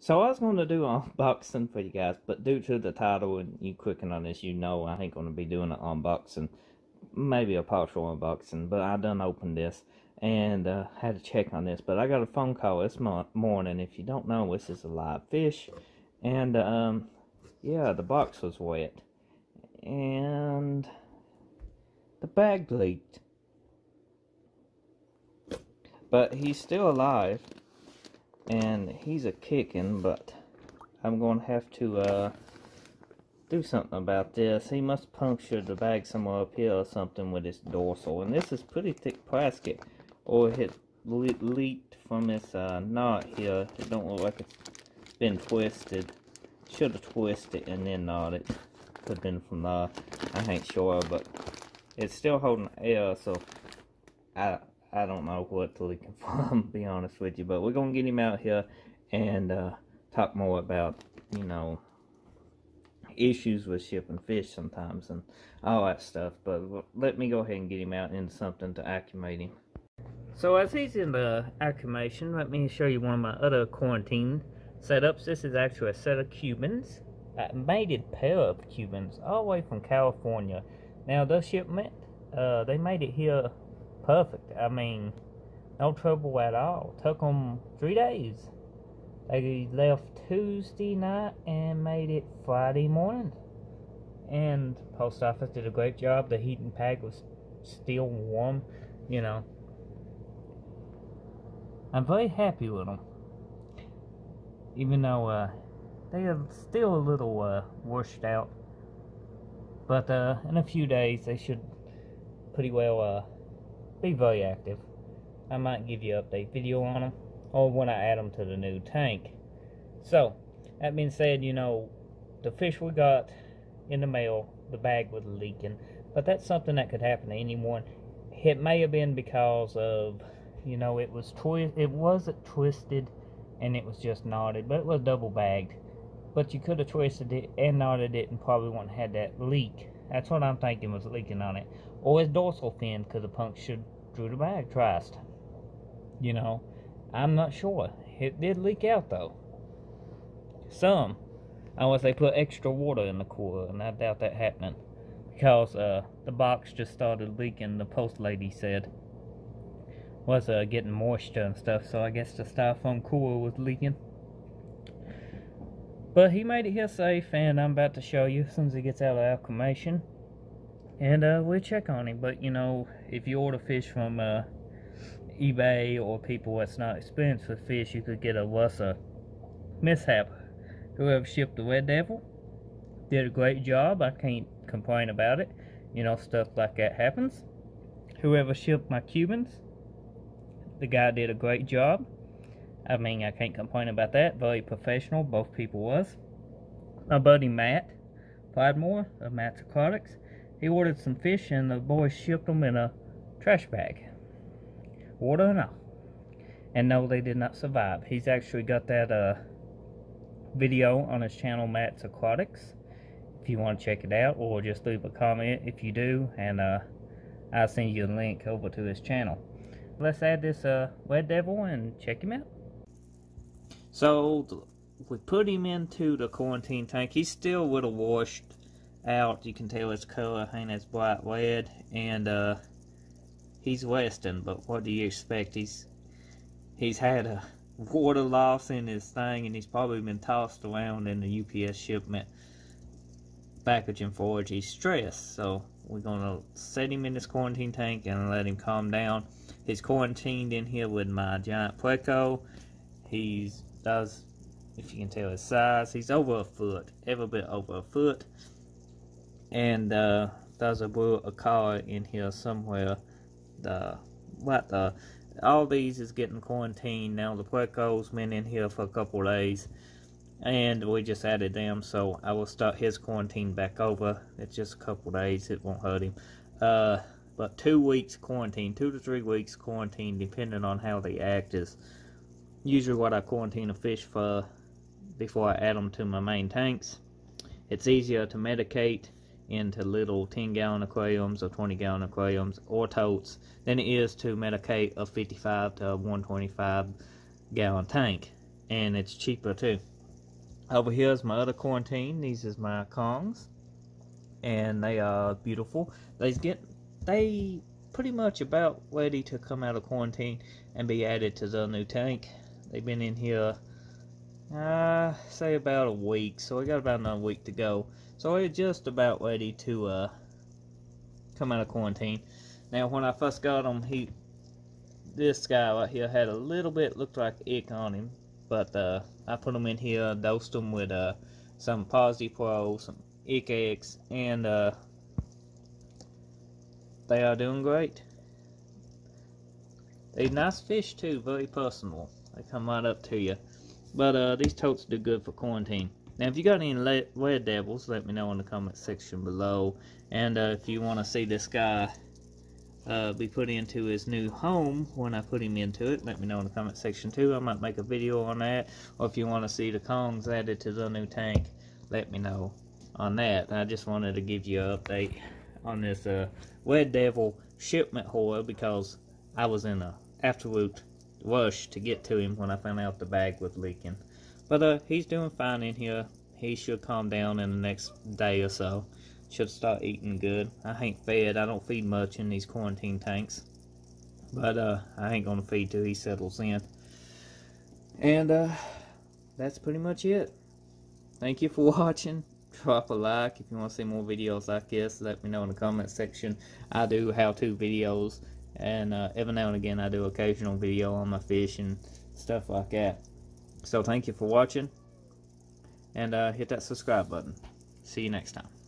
So I was going to do an unboxing for you guys, but due to the title and you clicking on this, you know I ain't going to be doing an unboxing. Maybe a partial unboxing, but I done opened this and had to check on this. But I got a phone call this morning. If you don't know, this is a live fish. And yeah, the box was wet. And the bag leaked. But he's still alive. And he's a kicking, but I'm going to have to do something about this. He must puncture the bag somewhere up here or something with his dorsal. And this is pretty thick plastic, or it leaked from this knot here. It don't look like it's been twisted. Should have twisted and then knotted. Could have been from there. I ain't sure, but it's still holding air, so I don't know what to leaking from, to be honest with you. But we're going to get him out here and talk more about, you know, issues with shipping fish sometimes and all that stuff. But let me go ahead and get him out into something to acclimate him. So as he's in the acclimation, let me show you one of my other quarantine setups. This is actually a set of Cubans. A mated pair of Cubans all the way from California. Now the shipment, they made it here perfect. I mean, no trouble at all. Took them 3 days. They left Tuesday night and made it Friday morning. And post office did a great job. The heating pad was still warm, you know. I'm very happy with them. Even though they are still a little washed out. But in a few days they should pretty well be very active. I might give you an update video on them, or when I add them to the new tank. So, that being said, you know, the fish we got in the mail, the bag was leaking, but that's something that could happen to anyone. It may have been because of, you know, it wasn't twisted and it was just knotted, but it was double bagged. But you could have twisted it and knotted it and probably wouldn't have had that leak. That's what I'm thinking was leaking on it. Or his dorsal fin could have punctured through the bag twice. You know, I'm not sure. It did leak out though. Some, unless they put extra water in the cooler, and I doubt that happening. Because the box just started leaking, the post lady said. Was getting moisture and stuff, so I guess the styrofoam cooler was leaking. But he made it here safe, and I'm about to show you as soon as he gets out of acclimation. And we'll check on him. But, you know, if you order fish from eBay or people that's not experienced with fish, you could get a lesser mishap. Whoever shipped the Red Devil did a great job. I can't complain about it. You know, stuff like that happens. Whoever shipped my Cubans, the guy did a great job. I mean, I can't complain about that. Very professional, both people was. My buddy Matt Podmore of Matt's Aquatics, he ordered some fish and the boys shipped them in a trash bag. Water and all. And no, they did not survive. He's actually got that video on his channel, Matt's Aquatics, if you want to check it out, or just leave a comment if you do, and I'll send you a link over to his channel. Let's add this Red Devil and check him out. So we put him into the quarantine tank. He's still a little washed out. You can tell his color ain't as bright red, and he's westing. But what do you expect? He's had a water loss in his thing, and he's probably been tossed around in the UPS shipment packaging forage. He's stressed, so we're gonna set him in this quarantine tank and let him calm down. He's quarantined in here with my giant pleco. If you can tell his size, he's over a foot, every bit over a foot. And there's a collar in here somewhere. All these is getting quarantined now. The pleco's been in here for a couple of days, and we just added them, so I will start his quarantine back over. It's just a couple of days, it won't hurt him. But 2 weeks quarantine, 2 to 3 weeks quarantine, depending on how they act, is usually what I quarantine a fish for before I add them to my main tanks. It's easier to medicate into little 10-gallon aquariums or 20-gallon aquariums or totes than it is to medicate a 55 to 125 gallon tank, and it's cheaper too. Over here is my other quarantine. These is my Kongs, and they are beautiful. They pretty much about ready to come out of quarantine and be added to the new tank. They've been in here, say about a week, so we got about another week to go. So we're just about ready to come out of quarantine. Now, when I first got them, this guy right here had a little bit looked like ick on him, but I put them in here, dosed them with some Positive Pro, some Ick X, and they are doing great. They're nice fish too, very personal. They come right up to you. But these totes do good for quarantine. Now, if you got any red devils, let me know in the comment section below. And if you want to see this guy be put into his new home when I put him into it, let me know in the comment section too. I might make a video on that. Or if you want to see the Kongs added to the new tank, let me know on that. I just wanted to give you an update on this red devil shipment horror, because I was in a absolute rush to get to him when I found out the bag was leaking. But he's doing fine in here. He should calm down in the next day or so. Should start eating good. I ain't fed. I don't feed much in these quarantine tanks, but I ain't gonna feed till he settles in. And that's pretty much it. Thank you for watching. Drop a like if you want to see more videos like this. Let me know in the comment section. I do how-to videos, and every now and again I do occasional video on my fish and stuff like that. So thank you for watching, and hit that subscribe button. See you next time.